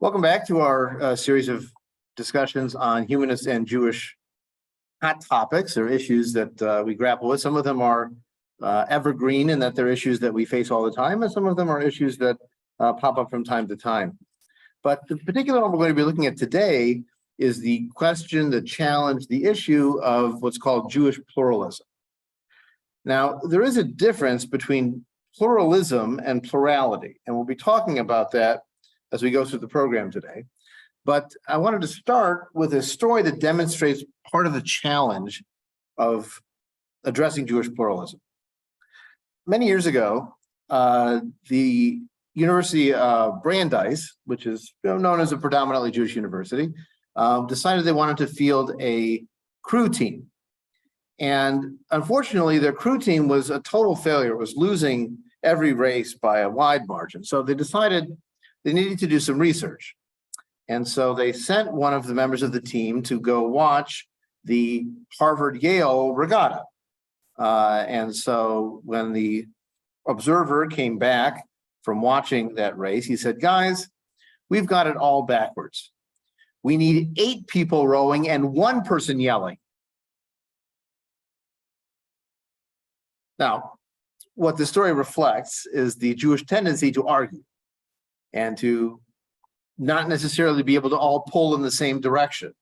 Welcome back to our series of discussions on humanist and Jewish hot topics or issues that we grapple with. Some of them are evergreen in that they're issues that we face all the time, and some of them are issues that pop up from time to time. But the particular one we're going to be looking at today is the question, the challenge, the issue of what's called Jewish pluralism. Now, there is a difference between pluralism and plurality, and we'll be talking about that as we go through the program today. But I wanted to start with a story that demonstrates part of the challenge of addressing Jewish pluralism. Many years ago, the University of Brandeis, which is known as a predominantly Jewish university, decided they wanted to field a crew team. And unfortunately, their crew team was a total failure. It was losing every race by a wide margin. So they decided they needed to do some research. And so they sent one of the members of the team to go watch the Harvard-Yale regatta. And so when the observer came back from watching that race, he said, "Guys, we've got it all backwards. We need 8 people rowing and 1 person yelling." Now, what the story reflects is the Jewish tendency to argue and to not necessarily be able to all pull in the same direction.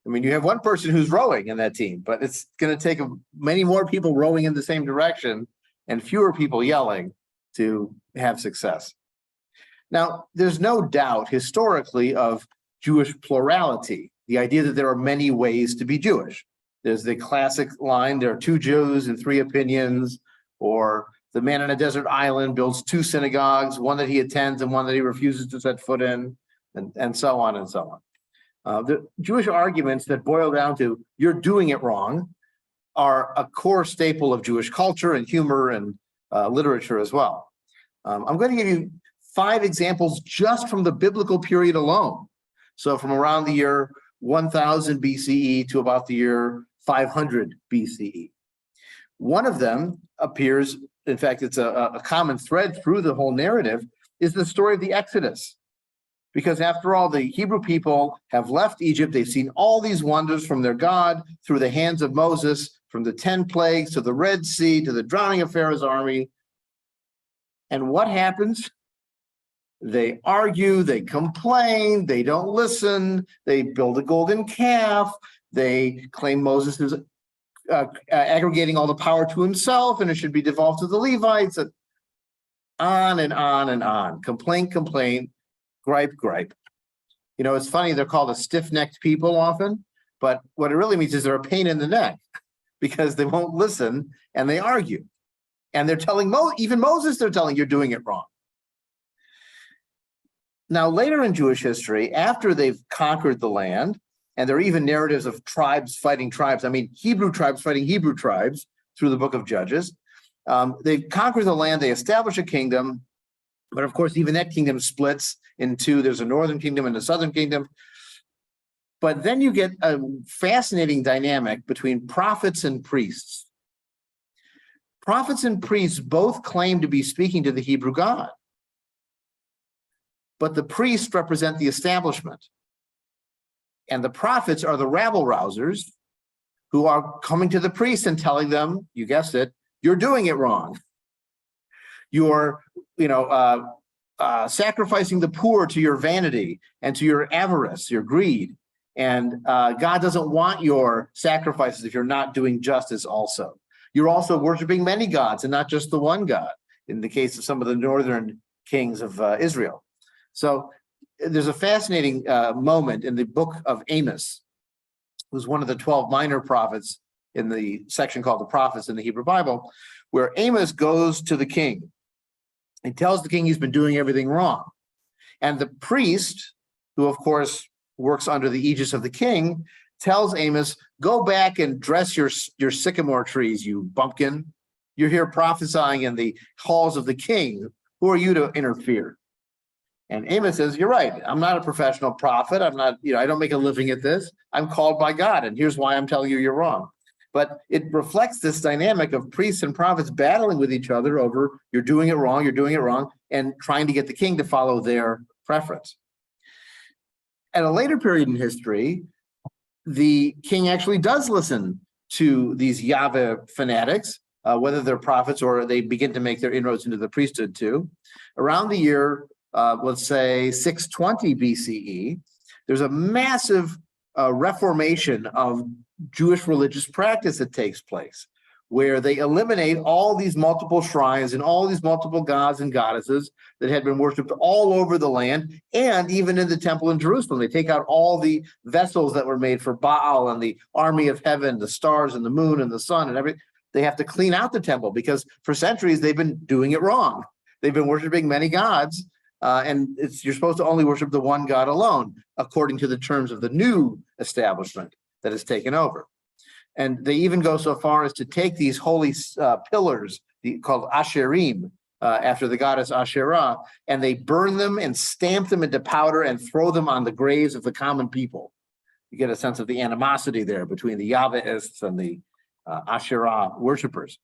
I mean, you have 1 person who's rowing in that team, but it's going to take many more people rowing in the same direction and fewer people yelling to have success. Now, there's no doubt historically of Jewish plurality, the idea that there are many ways to be Jewish. There's the classic line, there are 2 Jews and 3 opinions, or the man on a desert island builds 2 synagogues, one that he attends and one that he refuses to set foot in, and so on and so on. The Jewish arguments that boil down to "you're doing it wrong" are a core staple of Jewish culture and humor and literature as well. I'm going to give you 5 examples just from the biblical period alone. So from around the year 1000 BCE to about the year 500 BCE. One of them appears, in fact, it's a common thread through the whole narrative, is the story of the Exodus. Because after all, the Hebrew people have left Egypt. They've seen all these wonders from their God through the hands of Moses, from the 10 plagues to the Red Sea to the drowning of Pharaoh's army. And what happens? They argue, they complain, they don't listen, they build a golden calf, they claim Moses is aggregating all the power to himself and it should be devolved to the Levites, and on and on and on. Complaint, complaint, gripe, gripe. You know, it's funny, they're called a stiff-necked people often, but what it really means is they're a pain in the neck because they won't listen and they argue. And they're telling even Moses, they're telling, "You're doing it wrong." Now, later in Jewish history, after they've conquered the land, and there are even narratives of tribes fighting tribes. I mean, Hebrew tribes fighting Hebrew tribes through the book of Judges. They conquer the land, they establish a kingdom, but of course, even that kingdom splits in 2. There's a northern kingdom and a southern kingdom. But then you get a fascinating dynamic between prophets and priests. Prophets and priests both claim to be speaking to the Hebrew God, but the priests represent the establishment. And the prophets are the rabble-rousers who are coming to the priests and telling them, you guessed it, "You're doing it wrong. You're, sacrificing the poor to your vanity and to your avarice, your greed. And God doesn't want your sacrifices if you're not doing justice also. You're also worshiping many gods and not just the one God," in the case of some of the northern kings of Israel. So there's a fascinating moment in the book of Amos, who's one of the 12 minor prophets in the section called the prophets in the Hebrew Bible, where Amos goes to the king. He tells the king he's been doing everything wrong. And the priest, who of course works under the aegis of the king, tells Amos, "Go back and dress your sycamore trees, you bumpkin. You're here prophesying in the halls of the king. Who are you to interfere?" And Amos says, "You're right. I'm not a professional prophet. I'm not, I don't make a living at this. I'm called by God. And here's why I'm telling you you're wrong." But it reflects this dynamic of priests and prophets battling with each other over "you're doing it wrong, and trying to get the king to follow their preference. At a later period in history, the king actually does listen to these Yahweh fanatics, whether they're prophets or they begin to make their inroads into the priesthood too. Around the year, let's say 620 BCE, there's a massive reformation of Jewish religious practice that takes place, where they eliminate all these multiple shrines and all these multiple gods and goddesses that had been worshipped all over the land, and even in the temple in Jerusalem. They take out all the vessels that were made for Baal and the army of heaven, the stars and the moon and the sun and everything. They have to clean out the temple because for centuries they've been doing it wrong. They've been worshiping many gods, and you're supposed to only worship the one God alone, according to the terms of the new establishment that has taken over. And they even go so far as to take these holy pillars called Asherim, after the goddess Asherah, and they burn them and stamp them into powder and throw them on the graves of the common people. You get a sense of the animosity there between the Yahweists and the Asherah worshippers.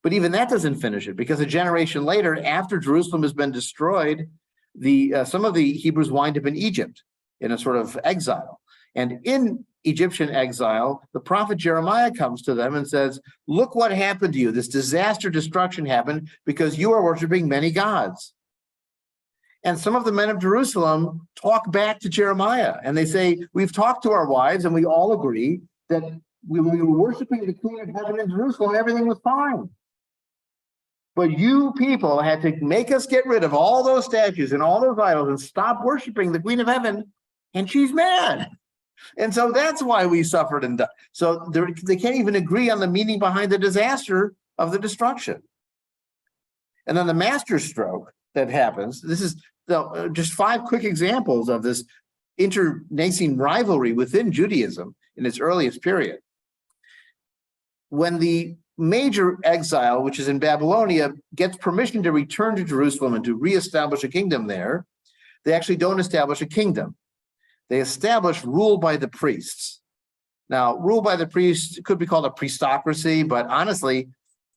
But even that doesn't finish it, because a generation later, after Jerusalem has been destroyed, some of the Hebrews wind up in Egypt in a sort of exile. And in Egyptian exile, the prophet Jeremiah comes to them and says, look what happened to you. This disaster destruction happened because you are worshiping many gods. And some of the men of Jerusalem talk back to Jeremiah and they say, we've talked to our wives and we all agree that when we were worshiping the Queen of Heaven in Jerusalem, everything was fine. But you people had to make us get rid of all those statues and all those idols and stop worshiping the Queen of Heaven, and she's mad. And so that's why we suffered and died. So they can't even agree on the meaning behind the disaster of the destruction. And then the master stroke that happens, this is just 5 quick examples of this internecine rivalry within Judaism in its earliest period. When the major exile, which is in Babylonia, gets permission to return to Jerusalem and to reestablish a kingdom there, they actually don't establish a kingdom. They establish rule by the priests. Now, rule by the priests could be called a priestocracy, but honestly,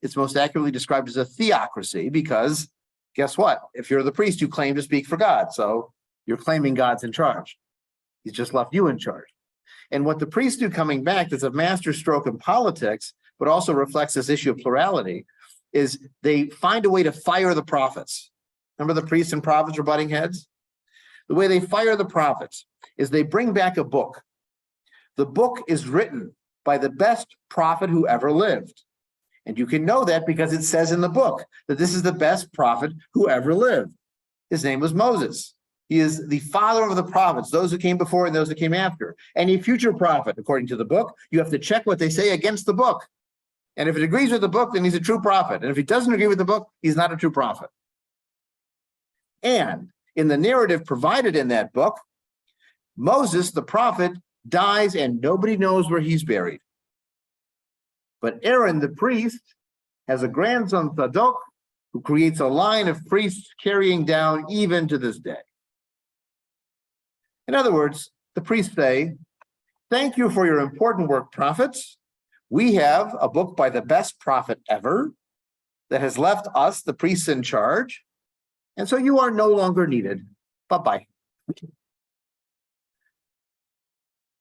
it's most accurately described as a theocracy because guess what? If you're the priest, you claim to speak for God. So you're claiming God's in charge. He's just left you in charge. And what the priests do coming back, that's a master stroke in politics, but also reflects this issue of plurality, is they find a way to fire the prophets. Remember the priests and prophets were butting heads? The way they fire the prophets is they bring back a book. The book is written by the best prophet who ever lived. And you can know that because it says in the book that this is the best prophet who ever lived. His name was Moses. He is the father of the prophets, those who came before and those who came after. Any future prophet, according to the book, you have to check what they say against the book. And if it agrees with the book, then he's a true prophet. And if he doesn't agree with the book, he's not a true prophet. And in the narrative provided in that book, Moses, the prophet, dies and nobody knows where he's buried. But Aaron, the priest, has a grandson, Zadok, who creates a line of priests carrying down even to this day. In other words, the priests say, thank you for your important work, prophets. We have a book by the best prophet ever that has left us, the priests, in charge. And so you are no longer needed. Bye-bye.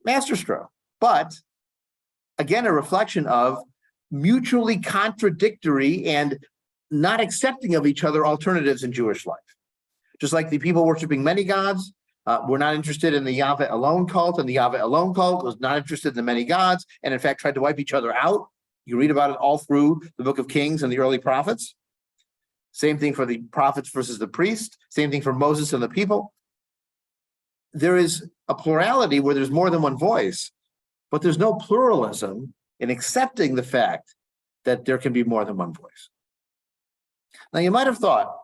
Masterstroke. But again, a reflection of mutually contradictory and not accepting of each other alternatives in Jewish life. Just like the people worshiping many gods were not interested in the Yahweh alone cult, and the Yahweh alone cult was not interested in the many gods, and in fact tried to wipe each other out. You read about it all through the book of Kings and the early prophets. Same thing for the prophets versus the priest. Same thing for Moses and the people. There is a plurality where there's more than one voice, but there's no pluralism in accepting the fact that there can be more than one voice. Now, you might have thought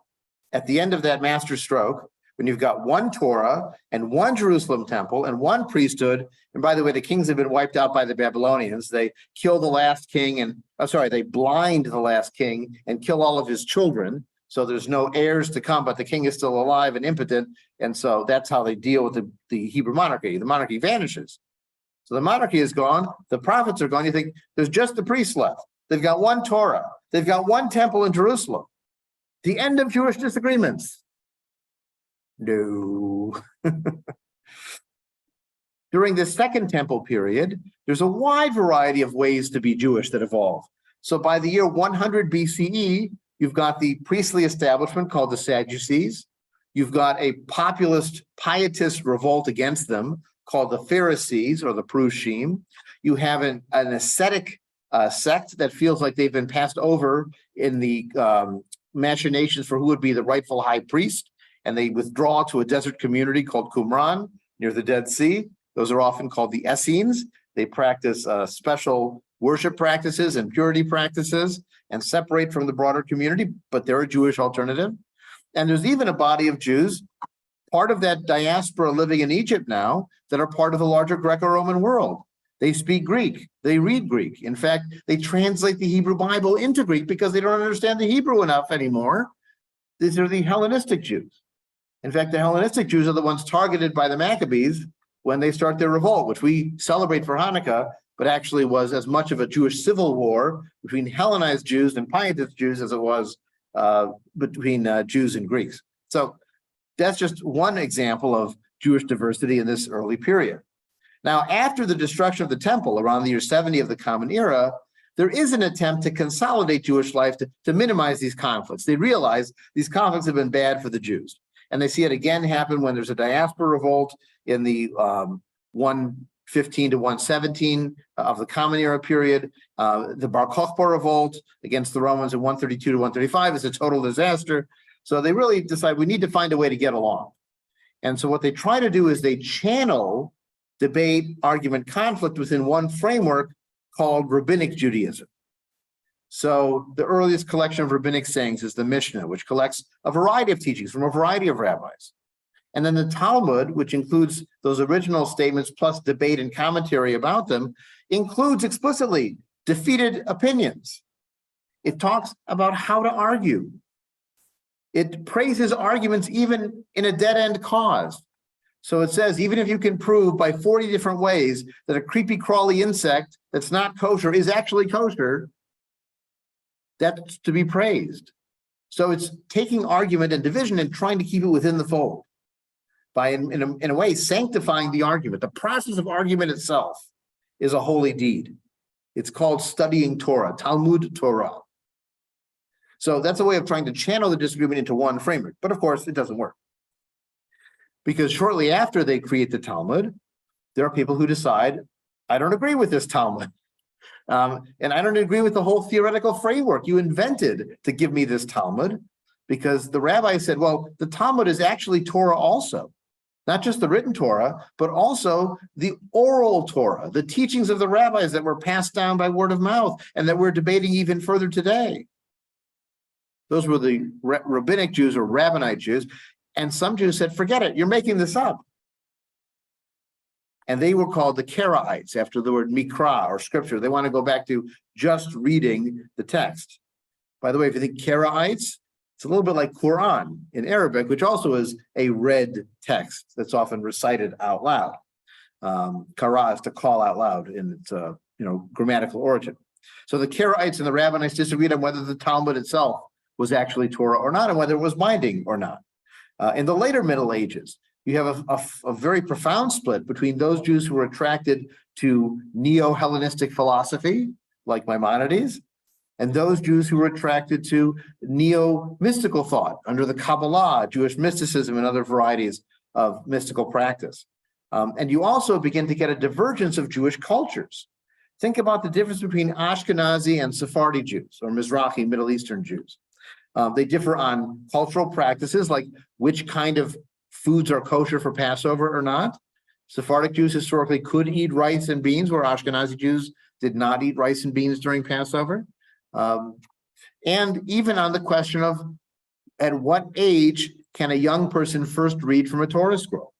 at the end of that master stroke, when you've got one Torah and one Jerusalem temple and one priesthood, and by the way, the kings have been wiped out by the Babylonians. They kill the last king they blind the last king and kill all of his children. So there's no heirs to come, but the king is still alive and impotent. And so that's how they deal with the Hebrew monarchy. The monarchy vanishes. So the monarchy is gone. The prophets are gone. You think there's just the priests left. They've got one Torah. They've got one temple in Jerusalem. The end of Jewish disagreements. No. During the Second Temple period, there's a wide variety of ways to be Jewish that evolve. So by the year 100 BCE, you've got the priestly establishment called the Sadducees. You've got a populist, pietist revolt against them called the Pharisees or the Prushim. You have an ascetic sect that feels like they've been passed over in the machinations for who would be the rightful high priest, and they withdraw to a desert community called Qumran near the Dead Sea. Those are often called the Essenes. They practice special worship practices and purity practices and separate from the broader community, but they're a Jewish alternative. And there's even a body of Jews, part of that diaspora living in Egypt now, that are part of the larger Greco-Roman world. They speak Greek, they read Greek. In fact, they translate the Hebrew Bible into Greek because they don't understand the Hebrew enough anymore. These are the Hellenistic Jews. In fact, the Hellenistic Jews are the ones targeted by the Maccabees when they start their revolt, which we celebrate for Hanukkah, but actually was as much of a Jewish civil war between Hellenized Jews and Pietist Jews as it was between Jews and Greeks. So that's just one example of Jewish diversity in this early period. Now, after the destruction of the temple around the year 70 of the Common Era, there is an attempt to consolidate Jewish life to minimize these conflicts. They realize these conflicts have been bad for the Jews. And they see it again happen when there's a diaspora revolt in the 115 to 117 of the Common Era period. The Bar Kokhba revolt against the Romans in 132 to 135 is a total disaster. So they really decide we need to find a way to get along. And so what they try to do is they channel debate, argument, conflict within one framework called Rabbinic Judaism. So the earliest collection of rabbinic sayings is the Mishnah, which collects a variety of teachings from a variety of rabbis. And then the Talmud, which includes those original statements plus debate and commentary about them, includes explicitly defeated opinions. It talks about how to argue. It praises arguments even in a dead-end cause. So it says, even if you can prove by 40 different ways that a creepy crawly insect that's not kosher is actually kosher, that's to be praised. So it's taking argument and division and trying to keep it within the fold by, in a way, sanctifying the argument. The process of argument itself is a holy deed. It's called studying Torah, Talmud Torah. So that's a way of trying to channel the disagreement into one framework. But of course, it doesn't work. Because shortly after they create the Talmud, there are people who decide, I don't agree with this Talmud. And I don't agree with the whole theoretical framework you invented to give me this Talmud, because the rabbi said, well, the Talmud is actually Torah also, not just the written Torah, but also the oral Torah, the teachings of the rabbis that were passed down by word of mouth and that we're debating even further today. Those were the rabbinic Jews or rabbinite Jews. And some Jews said, forget it, you're making this up. And they were called the Karaites after the word mikra or scripture. They want to go back to just reading the text. By the way, if you think Karaites, it's a little bit like Quran in Arabic, which also is a read text that's often recited out loud. Kara is to call out loud in its grammatical origin. So the Karaites and the rabbinites disagreed on whether the Talmud itself was actually Torah or not, and whether it was binding or not. In the later Middle Ages, you have a very profound split between those Jews who were attracted to neo-Hellenistic philosophy, like Maimonides, and those Jews who were attracted to neo-mystical thought under the Kabbalah, Jewish mysticism, and other varieties of mystical practice. And you also begin to get a divergence of Jewish cultures. Think about the difference between Ashkenazi and Sephardi Jews, or Mizrahi, Middle Eastern Jews. They differ on cultural practices, like which kind of foods are kosher for Passover or not. Sephardic Jews historically could eat rice and beans, where Ashkenazi Jews did not eat rice and beans during Passover. And even on the question of at what age can a young person first read from a Torah scroll?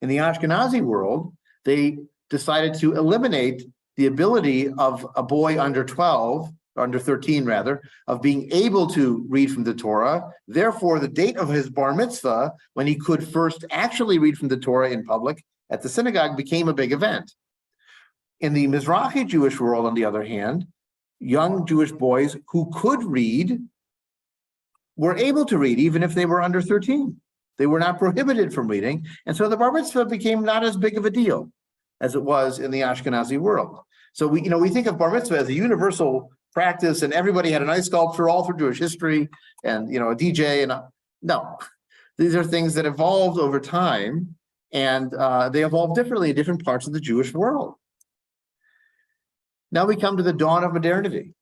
In the Ashkenazi world, they decided to eliminate the ability of a boy under 12, under 13 rather, of being able to read from the Torah. Therefore, the date of his bar mitzvah, when he could first actually read from the Torah in public at the synagogue, became a big event. In the Mizrahi Jewish world, on the other hand, young Jewish boys who could read were able to read even if they were under 13. They were not prohibited from reading. And so the bar mitzvah became not as big of a deal as it was in the Ashkenazi world. So we think of bar mitzvah as a universal practice, and everybody had an ice sculpture all through Jewish history, and a DJ. And no, these are things that evolved over time, and they evolved differently in different parts of the Jewish world. Now we come to the dawn of modernity,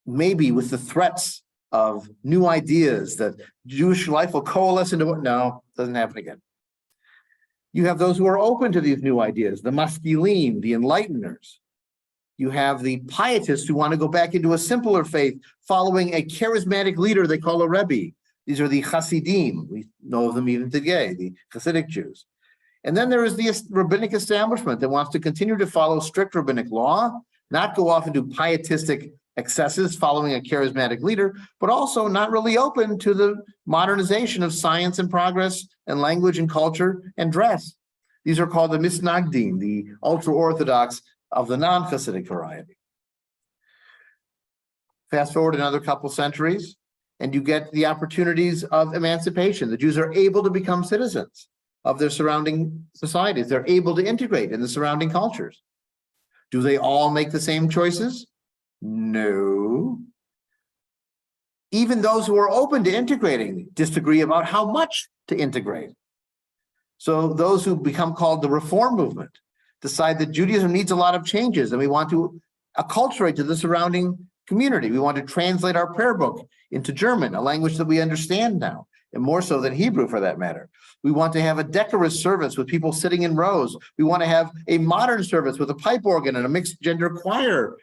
maybe with the threats of new ideas that Jewish life will coalesce into what? No, doesn't happen again. You have those who are open to these new ideas, the maskilim, the enlighteners. You have the pietists who want to go back into a simpler faith, following a charismatic leader they call a Rebbe. These are the Hasidim. We know of them even today, the Hasidic Jews. And then there is the rabbinic establishment that wants to continue to follow strict rabbinic law, not go off into pietistic excesses following a charismatic leader, but also not really open to the modernization of science and progress and language and culture and dress. These are called the misnagdim, the ultra-Orthodox of the non-Hasidic variety. Fast forward another couple centuries, and you get the opportunities of emancipation. The Jews are able to become citizens of their surrounding societies. They're able to integrate in the surrounding cultures. Do they all make the same choices? No. Even those who are open to integrating disagree about how much to integrate. So those who become called the Reform movement decide that Judaism needs a lot of changes, and we want to acculturate to the surrounding community. We want to translate our prayer book into German, a language that we understand now, and more so than Hebrew for that matter. We want to have a decorous service with people sitting in rows. We want to have a modern service with a pipe organ and a mixed gender choir.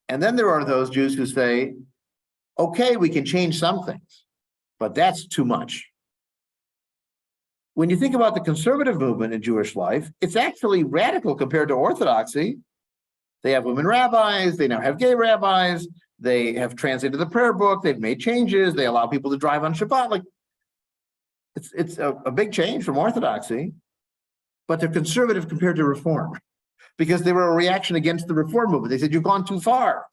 And then there are those Jews who say, okay, we can change some things, but that's too much. When you think about the conservative movement in Jewish life, it's actually radical compared to Orthodoxy. They have women rabbis, they now have gay rabbis, they have translated the prayer book, they've made changes, they allow people to drive on Shabbat. Like, it's a big change from Orthodoxy, but they're conservative compared to Reform, because they were a reaction against the Reform movement. They said, you've gone too far.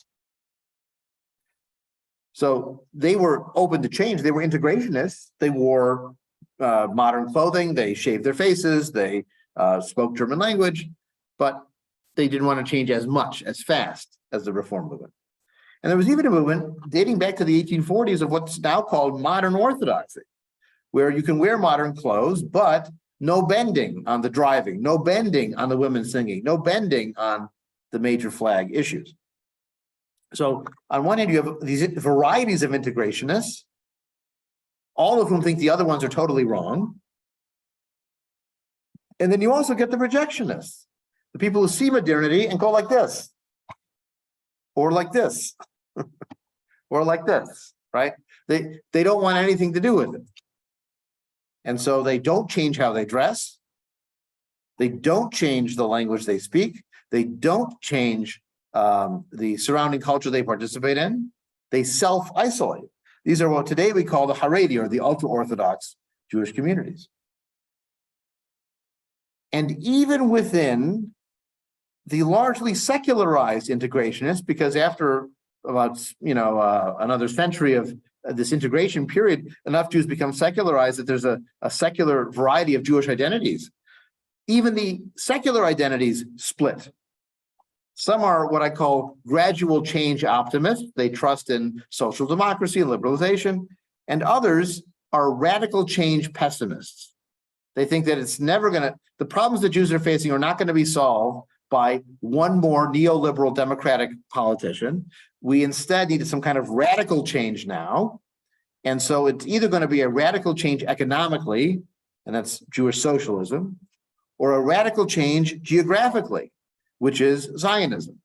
So they were open to change. They were integrationists. They wore modern clothing, they shaved their faces, they spoke German language, but they didn't want to change as much, as fast as the Reform movement. And there was even a movement dating back to the 1840s of what's now called modern Orthodoxy, where you can wear modern clothes, but no bending on the driving, no bending on the women singing, no bending on the major flag issues. So on one hand, you have these varieties of integrationists, all of whom think the other ones are totally wrong. And then you also get the rejectionists, the people who see modernity and go like this, or like this, or like this, right? They don't want anything to do with it. And so they don't change how they dress. They don't change the language they speak. They don't change the surrounding culture they participate in. They self-isolate. These are what today we call the Haredi, or the ultra-Orthodox Jewish communities. And even within the largely secularized integrationists, because after about another century of this integration period, enough Jews become secularized that there's a secular variety of Jewish identities. Even the secular identities split. Some are what I call gradual change optimists. They trust in social democracy and liberalization. And others are radical change pessimists. They think that it's never the problems that Jews are facing are not going to be solved by one more neoliberal democratic politician. We instead need some kind of radical change now. And so it's either going to be a radical change economically, and that's Jewish socialism, or a radical change geographically, which is Zionism.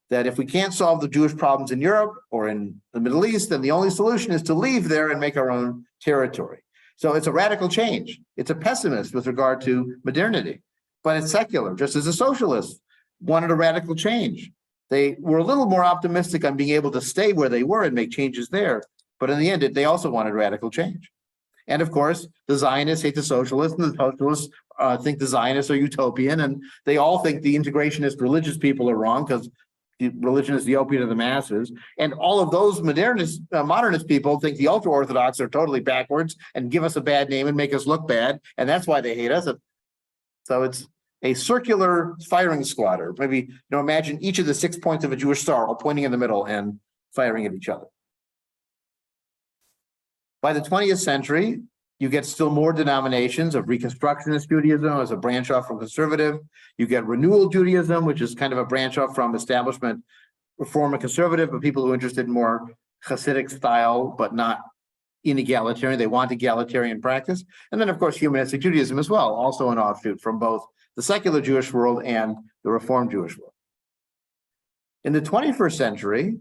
That if we can't solve the Jewish problems in Europe or in the Middle East, then the only solution is to leave there and make our own territory. So it's a radical change. It's a pessimist with regard to modernity, but it's secular, just as the socialists wanted a radical change. They were a little more optimistic on being able to stay where they were and make changes there, but in the end, they also wanted radical change. And of course, the Zionists hate the socialists, and the socialists think the Zionists are utopian, and they all think the integrationist religious people are wrong because religion is the opiate of the masses. And all of those modernist people think the ultra-Orthodox are totally backwards and give us a bad name and make us look bad. And that's why they hate us. So it's a circular firing squad, or maybe, imagine each of the 6 points of a Jewish star all pointing in the middle and firing at each other. By the 20th century, you get still more denominations of Reconstructionist Judaism as a branch off from conservative. You get Renewal Judaism, which is kind of a branch off from establishment, reform and conservative, but people who are interested in more Hasidic style, but not in egalitarian. They want egalitarian practice. And then, of course, Humanistic Judaism as well, also an offshoot from both the secular Jewish world and the Reformed Jewish world. In the 21st century,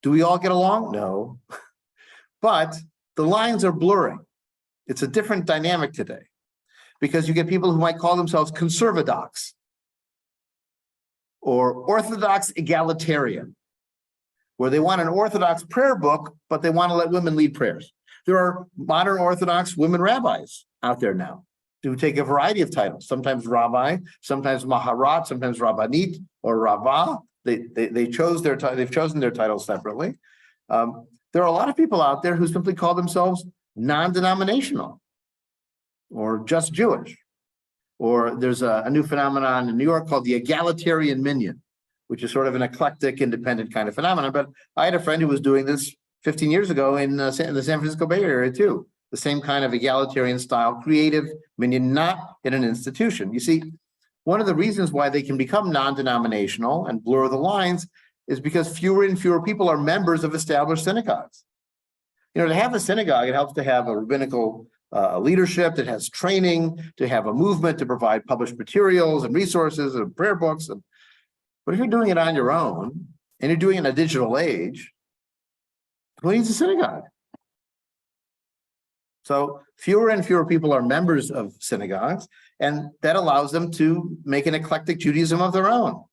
do we all get along? No. But the lines are blurring. It's a different dynamic today because you get people who might call themselves conservadox or Orthodox egalitarian, where they want an Orthodox prayer book, but they want to let women lead prayers. There are modern Orthodox women rabbis out there now who take a variety of titles, sometimes rabbi, sometimes maharat, sometimes rabbanit or rabbah. They've chosen their titles separately. There are a lot of people out there who simply call themselves non-denominational or just Jewish. Or there's a new phenomenon in New York called the egalitarian minyan, which is sort of an eclectic, independent kind of phenomenon. But I had a friend who was doing this 15 years ago in the San Francisco Bay Area too. The same kind of egalitarian style, creative minyan, not in an institution. You see, one of the reasons why they can become non-denominational and blur the lines is because fewer and fewer people are members of established synagogues. To have a synagogue, it helps to have a rabbinical leadership that has training, to have a movement to provide published materials and resources and prayer books. But if you're doing it on your own and you're doing it in a digital age, who needs a synagogue? So fewer and fewer people are members of synagogues, and that allows them to make an eclectic Judaism of their own.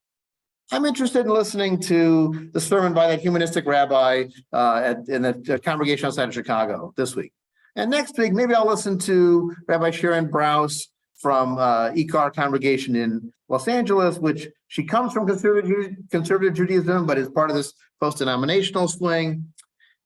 I'm interested in listening to the sermon by that humanistic rabbi in the congregation outside of Chicago this week. And next week, maybe I'll listen to Rabbi Sharon Brous from Ikar congregation in Los Angeles, which she comes from conservative Judaism, but is part of this post-denominational swing.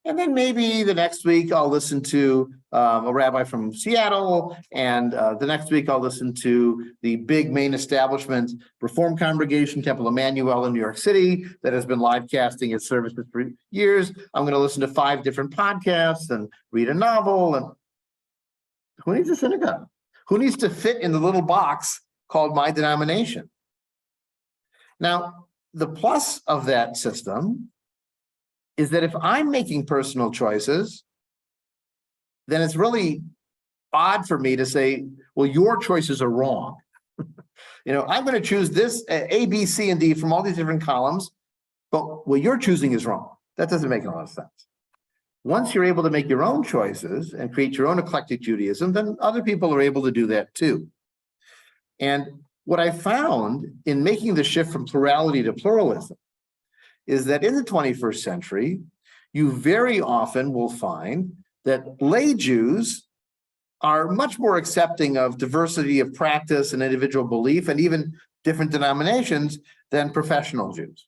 And then maybe the next week I'll listen to a rabbi from Seattle, and the next week I'll listen to the big main establishment Reform congregation, Temple Emmanuel in New York City, that has been live casting its services for years. I'm going to listen to 5 different podcasts and read a novel. And who needs a synagogue? Who needs to fit in the little box called my denomination? Now, the plus of that system is that if I'm making personal choices, then it's really odd for me to say, well, your choices are wrong. I'm going to choose this A, B, C, and D from all these different columns, but what you're choosing is wrong. That doesn't make a lot of sense. Once you're able to make your own choices and create your own eclectic Judaism, then other people are able to do that too. And what I found in making the shift from plurality to pluralism is that in the 21st century, you very often will find that lay Jews are much more accepting of diversity of practice and individual belief and even different denominations than professional Jews.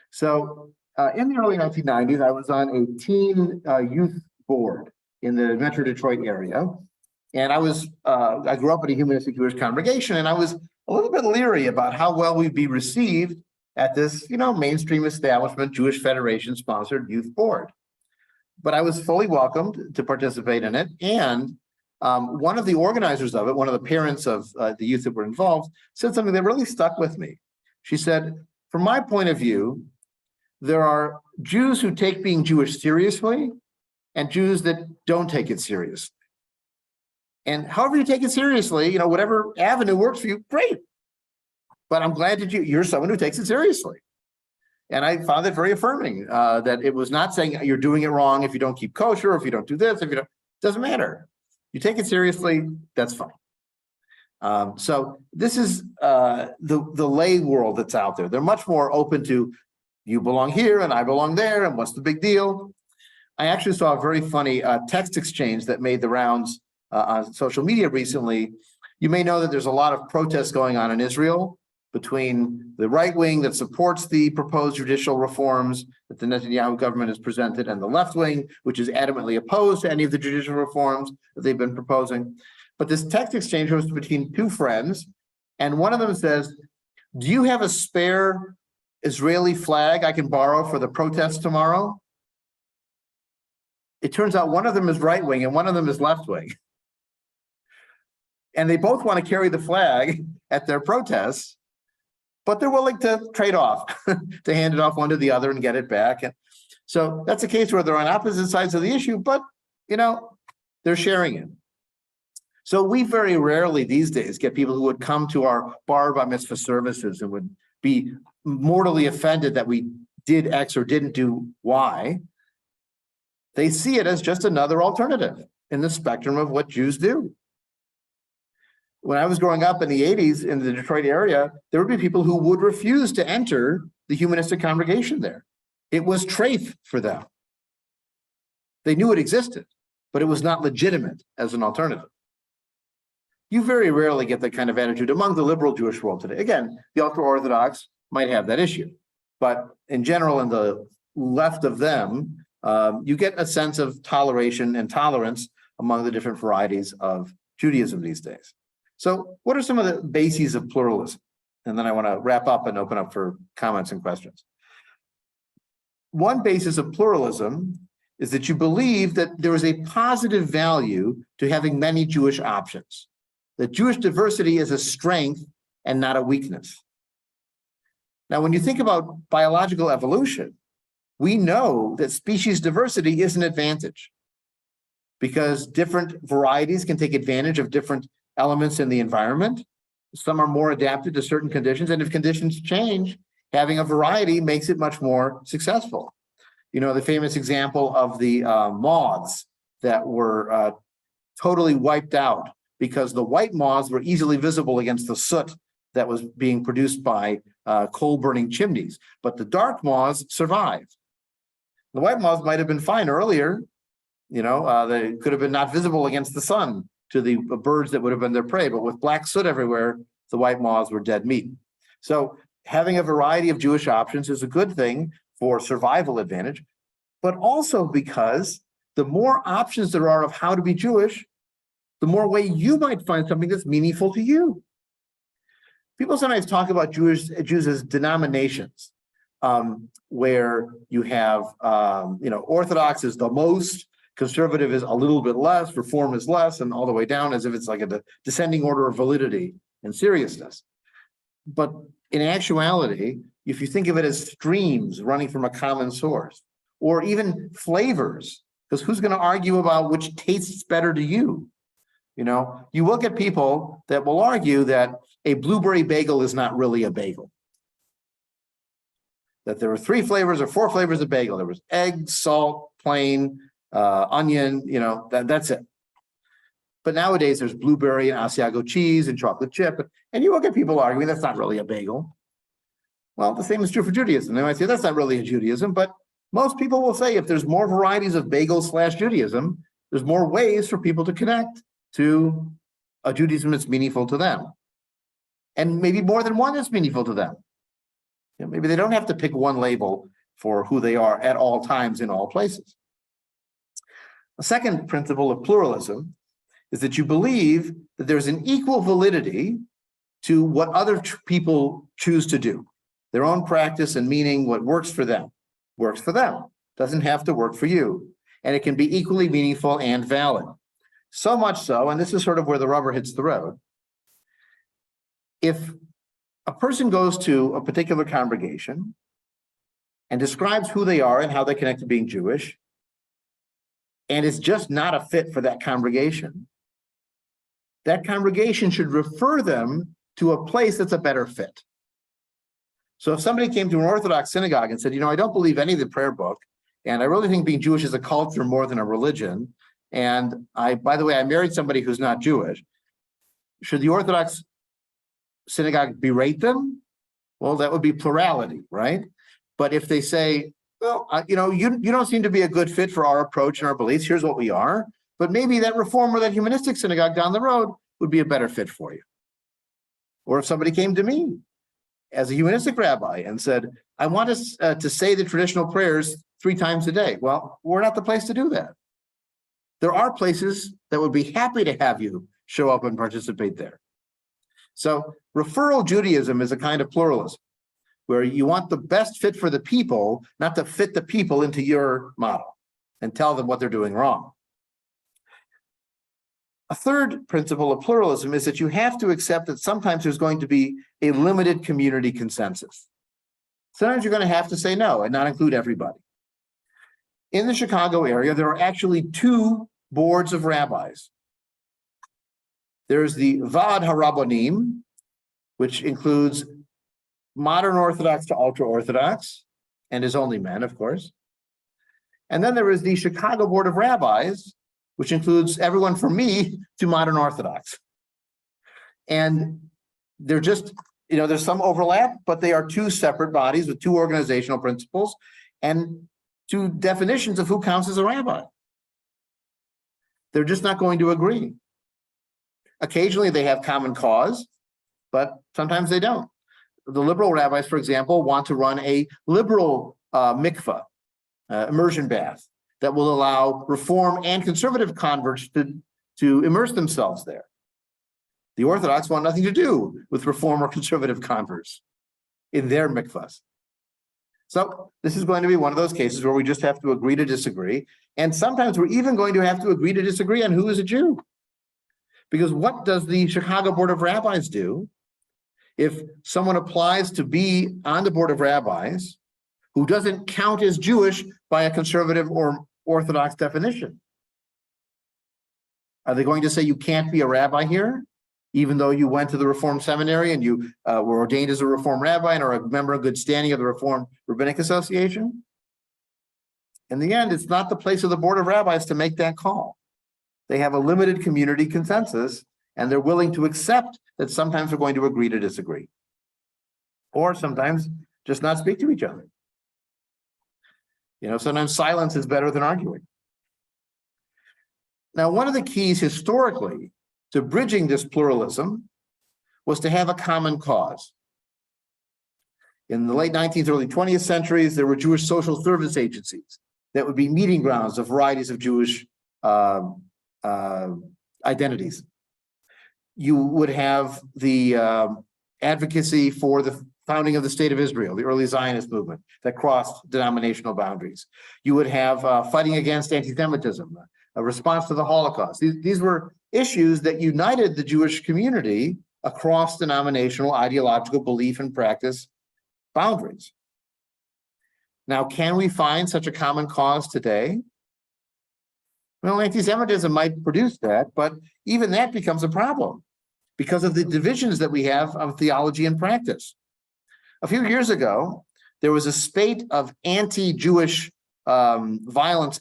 So in the early 1990s, I was on a teen youth board in the Metro Detroit area. And I grew up in a humanistic Jewish congregation, and I was a little bit leery about how well we'd be received at this, mainstream establishment, Jewish Federation sponsored youth board. But I was fully welcomed to participate in it. And one of the organizers of it, one of the parents of the youth that were involved, said something that really stuck with me. She said, from my point of view, there are Jews who take being Jewish seriously and Jews that don't take it seriously. And however you take it seriously, whatever avenue works for you, great. But I'm glad that you're someone who takes it seriously. And I found it very affirming that it was not saying you're doing it wrong if you don't keep kosher, if you don't do this, if you don't, doesn't matter. You take it seriously, that's fine. So this is the lay world that's out there. They're much more open to you belong here and I belong there, and what's the big deal? I actually saw a very funny text exchange that made the rounds on social media recently. You may know that there's a lot of protests going on in Israel between the right wing that supports the proposed judicial reforms that the Netanyahu government has presented and the left wing, which is adamantly opposed to any of the judicial reforms that they've been proposing. But this text exchange was between two friends, and one of them says, "Do you have a spare Israeli flag I can borrow for the protest tomorrow?" It turns out one of them is right wing and one of them is left wing. And they both want to carry the flag at their protests, but they're willing to trade off, to hand it off one to the other and get it back. And so that's a case where they're on opposite sides of the issue, but they're sharing it. So we very rarely these days get people who would come to our bar mitzvah services and would be mortally offended that we did X or didn't do Y. They see it as just another alternative in the spectrum of what Jews do. When I was growing up in the 80s in the Detroit area, there would be people who would refuse to enter the humanistic congregation there. It was treif for them. They knew it existed, but it was not legitimate as an alternative. You very rarely get that kind of attitude among the liberal Jewish world today. Again, the ultra-Orthodox might have that issue, but in general, in the left of them, you get a sense of toleration and tolerance among the different varieties of Judaism these days. So what are some of the bases of pluralism? And then I want to wrap up and open up for comments and questions. One basis of pluralism is that you believe that there is a positive value to having many Jewish options, that Jewish diversity is a strength and not a weakness. Now, when you think about biological evolution, we know that species diversity is an advantage because different varieties can take advantage of different elements in the environment. Some are more adapted to certain conditions, and if conditions change, having a variety makes it much more successful. The famous example of the moths that were totally wiped out because the white moths were easily visible against the soot that was being produced by coal-burning chimneys, but the dark moths survived. The white moths might have been fine earlier, they could have been not visible against the sun to the birds that would have been their prey, but with black soot everywhere, the white moths were dead meat. So having a variety of Jewish options is a good thing for survival advantage, but also because the more options there are of how to be Jewish, the more way you might find something that's meaningful to you. People sometimes talk about Jews as denominations, where you have, Orthodox is the most, conservative is a little bit less, reform is less, and all the way down as if it's like a descending order of validity and seriousness. But in actuality, if you think of it as streams running from a common source, or even flavors, because who's going to argue about which tastes better to you? You will get people that will argue that a blueberry bagel is not really a bagel. That there were 3 flavors or 4 flavors of bagel. There was egg, salt, plain, onion, that's it. But nowadays there's blueberry and Asiago cheese and chocolate chip, and you will get people arguing that's not really a bagel. Well, the same is true for Judaism. They might say that's not really a Judaism, but most people will say if there's more varieties of bagel/Judaism, there's more ways for people to connect to a Judaism that's meaningful to them. And maybe more than one that's meaningful to them. Maybe they don't have to pick one label for who they are at all times in all places. A second principle of pluralism is that you believe that there's an equal validity to what other people choose to do. Their own practice and meaning, what works for them, doesn't have to work for you. And it can be equally meaningful and valid. So much so, and this is sort of where the rubber hits the road, if a person goes to a particular congregation and describes who they are and how they connect to being Jewish, and it's just not a fit for that congregation should refer them to a place that's a better fit. So if somebody came to an Orthodox synagogue and said, I don't believe any of the prayer book, and I really think being Jewish is a culture more than a religion, and by the way, I married somebody who's not Jewish, should the Orthodox synagogue berate them? Well, that would be plurality, right? But if they say, well, you don't seem to be a good fit for our approach and our beliefs, here's what we are, but maybe that reform or that humanistic synagogue down the road would be a better fit for you. Or if somebody came to me as a humanistic rabbi and said, I want us to say the traditional prayers 3 times a day. Well, we're not the place to do that. There are places that would be happy to have you show up and participate there. So referral Judaism is a kind of pluralism where you want the best fit for the people, not to fit the people into your model and tell them what they're doing wrong. A third principle of pluralism is that you have to accept that sometimes there's going to be a limited community consensus. Sometimes you're going to have to say no and not include everybody. In the Chicago area, there are actually 2 boards of rabbis. There's the Vaad HaRabbanim, which includes modern Orthodox to ultra-Orthodox, and is only men, of course. And then there is the Chicago Board of Rabbis, which includes everyone from me to modern Orthodox. And they're just, there's some overlap, but they are 2 separate bodies with 2 organizational principles and 2 definitions of who counts as a rabbi. They're just not going to agree. Occasionally they have common cause, but sometimes they don't. The liberal rabbis, for example, want to run a liberal mikvah, immersion bath, that will allow reform and conservative converts to immerse themselves there. The Orthodox want nothing to do with reform or conservative converts in their mikvahs. So this is going to be one of those cases where we just have to agree to disagree. And sometimes we're even going to have to agree to disagree on who is a Jew. Because what does the Chicago Board of Rabbis do if someone applies to be on the Board of Rabbis who doesn't count as Jewish by a conservative or Orthodox definition? Are they going to say you can't be a rabbi here, even though you went to the Reform Seminary and you were ordained as a Reform rabbi and are a member of good standing of the Reform Rabbinic Association? In the end, it's not the place of the Board of Rabbis to make that call. They have a limited community consensus, and they're willing to accept that sometimes they're going to agree to disagree, or sometimes just not speak to each other. Sometimes silence is better than arguing. Now, one of the keys historically to bridging this pluralism was to have a common cause. In the late 19th, early 20th centuries, there were Jewish social service agencies that would be meeting grounds of varieties of Jewish identities. You would have the advocacy for the founding of the State of Israel, the early Zionist movement that crossed denominational boundaries. You would have fighting against anti-Semitism, a response to the Holocaust. These were issues that united the Jewish community across denominational ideological belief and practice boundaries. Now, can we find such a common cause today? Well, anti-Semitism might produce that, but even that becomes a problem because of the divisions that we have of theology and practice. A few years ago, there was a spate of anti-Jewish violent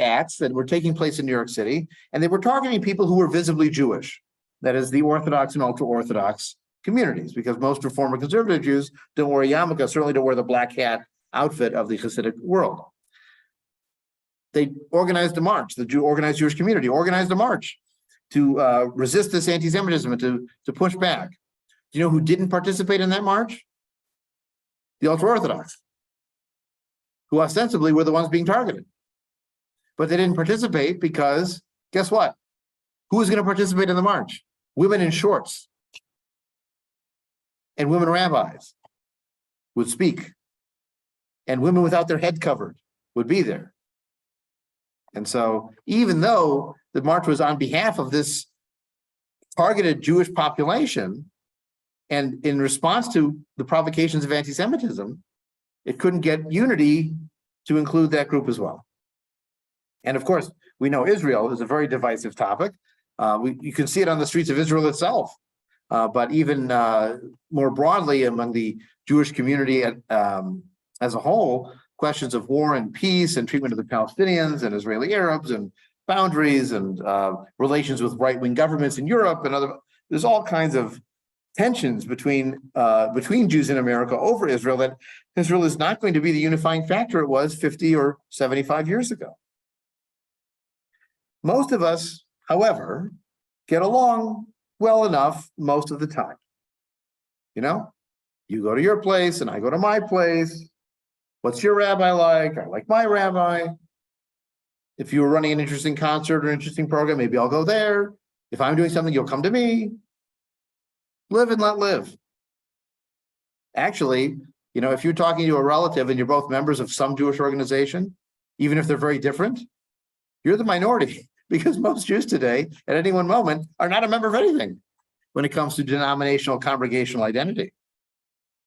acts that were taking place in New York City, and they were targeting people who were visibly Jewish, that is, the Orthodox and ultra-Orthodox communities, because most Reform and conservative Jews don't wear a yarmulke, certainly don't wear the black hat outfit of the Hasidic world. They organized a march, the organized Jewish community organized a march to resist this anti-Semitism and to push back. Do you know who didn't participate in that march? The ultra-Orthodox, who ostensibly were the ones being targeted. But they didn't participate because, guess what? Who was going to participate in the march? Women in shorts and women rabbis would speak, and women without their head covered would be there. And so even though the march was on behalf of this targeted Jewish population, and in response to the provocations of anti-Semitism, it couldn't get unity to include that group as well. And of course, we know Israel is a very divisive topic. You can see it on the streets of Israel itself, but even more broadly among the Jewish community as a whole, questions of war and peace and treatment of the Palestinians and Israeli Arabs and boundaries and relations with right-wing governments in Europe and there's all kinds of tensions between Jews in America over Israel, that Israel is not going to be the unifying factor it was 50 or 75 years ago. Most of us, however, get along well enough most of the time. You go to your place and I go to my place. What's your rabbi like? I like my rabbi. If you were running an interesting concert or interesting program, maybe I'll go there. If I'm doing something, you'll come to me. Live and let live. Actually, if you're talking to a relative and you're both members of some Jewish organization, even if they're very different, you're the minority, because most Jews today, at any one moment, are not a member of anything when it comes to denominational congregational identity.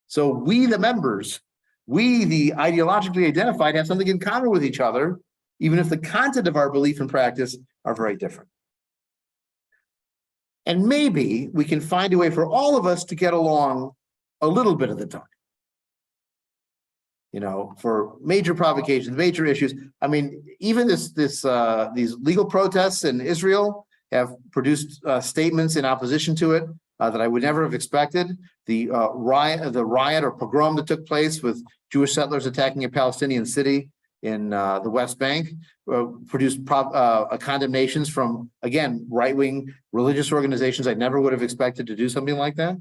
So we, the members, we, the ideologically identified, have something in common with each other, even if the content of our belief and practice are very different. And maybe we can find a way for all of us to get along a little bit of the time. For major provocations, major issues. I mean, even these legal protests in Israel have produced statements in opposition to it that I would never have expected. The riot or pogrom that took place with Jewish settlers attacking a Palestinian city in the West Bank produced condemnations from, again, right-wing religious organizations. I never would have expected to do something like that.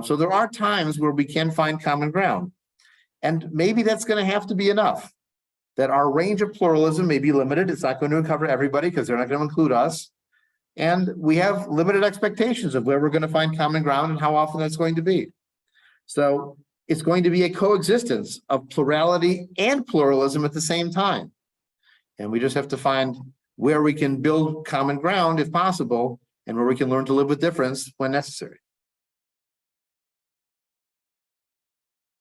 So there are times where we can find common ground. And maybe that's going to have to be enough, that our range of pluralism may be limited. It's not going to cover everybody because they're not going to include us. And we have limited expectations of where we're going to find common ground and how often that's going to be. So it's going to be a coexistence of plurality and pluralism at the same time. And we just have to find where we can build common ground if possible, and where we can learn to live with difference when necessary.